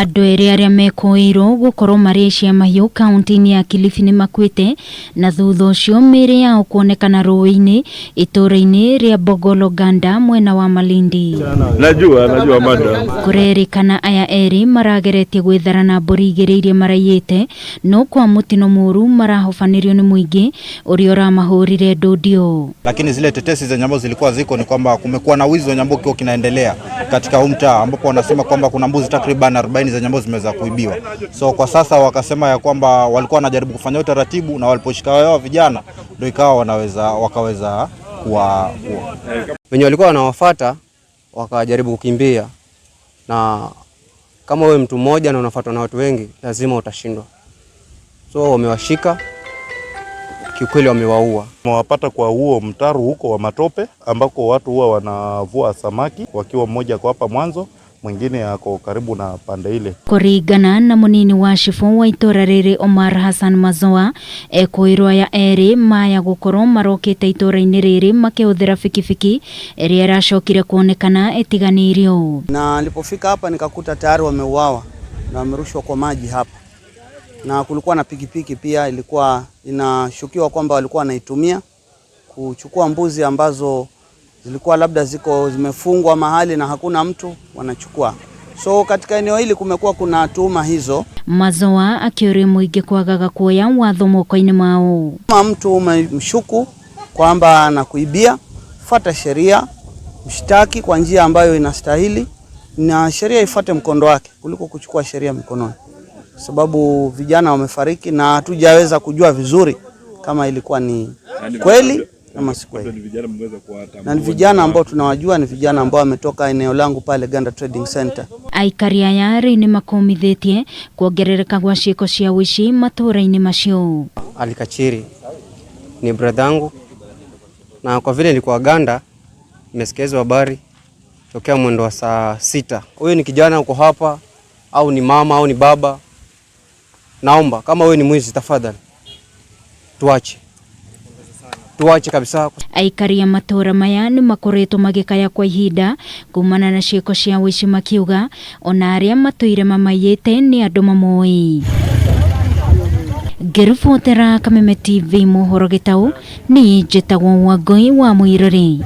Andũ erĩ arĩa mekũĩrwo gũkorwo marĩ cia mahiũ kaunti-inĩ ya Kilifi nĩ makuĩte na thutha ũcio mĩĩrĩ yao kuonekana rũĩ-inĩ itũũra-inĩ rĩa Bogologanda mwena wa Malindi. Najua mada. Kũrerĩkana aya erĩ marageretie gwĩthara na mbũri igĩrĩ iria maraiyĩte, no kwa mũtino mũru marahobanĩrio nĩ mũingĩ ũrĩa ũramahũrire ndũndio. Lakini zile tetesi za nyambo zilikuwa ziko ni kwamba kumekuwa na wizi wa nyambo kio kinaendelea katika mtaa ambapo wanasema kwamba kuna mbuzi takriban 40 za nyambo zimeweza kuibiwa. So kwa sasa wakasema ya kwamba walikuwa wanajaribu kufanya utaratibu na waliposhika wao vijana ndio ikawa wakaweza kuwa wenye walikuwa wanawafuata wakajaribu kukimbia, na kama wewe mtu mmoja na unafuatwa na watu wengi lazima utashindwa. So wamewashika, kiukweli wamewaua. Wapata kwa huo mtaro huko wa matope ambako watu huwa wanavua samaki, wakiwa mmoja kwa hapa mwanzo, mwingine ako karibu na pande ile. Kũringana na munini wa cibu wa itũra rĩrĩ Omar Hassan Mazoa, ekũĩrwo aya erĩ maya gũkorwo marokĩte itũra-inĩ rĩrĩ makĩhũthĩra fikifiki ĩrĩa ĩracokire kuonekana ĩtiganĩirio. Na nilipofika hapa nikakuta tayari wameuawa na wamerushwa kwa maji hapa. Na kulikuwa na pikipiki pia ilikuwa inashukiwa kwamba walikuwa wanaitumia kuchukua mbuzi ambazo zilikuwa labda zimefungwa mahali na hakuna mtu wanachukua. So katika eneo hili kumekuwa kuna tuhuma hizo. Mazoa akĩũria mũingĩ kwagaga kuoya watho moko-inĩ mao. Kama mtu umemshuku kwamba anakuibia, fuata sheria, mshtaki kwa njia ambayo inastahili na sheria ifuate mkondo wake kuliko kuchukua sheria mikononi. Sababu vijana wamefariki na hatujaweza kujua vizuri kama ilikuwa ni kweli ama si kweli. Na ni vijana ambao tunawajua, ni vijana ambao wametoka eneo langu pale Ganda Trading Center. Aikari aya erĩ nĩ makomithitie kuongerereka gwa ciĩko cia ũici matũũra-inĩ macio. Alikachiri ni bradangu, na kwa vile nilikuwa Ganda nimesikia hizo habari tokea mwendo wa saa 6. Wewe ni kijana uko hapa au ni mama au ni baba, naomba kama wewe ni mwizi tafadhali tuache kabisa. Aikari ya matũũra maya nĩ makoretwo magĩkaya kwa ihinda kumana na ciĩko cia ũici makiuga ona arĩa matũire mamaiyĩte nĩ andũ mamoĩ. Ngĩribotera Kameme TV mohoro gĩtaũ, nĩ njĩtagwo Wangũi wa Mũirũrĩ.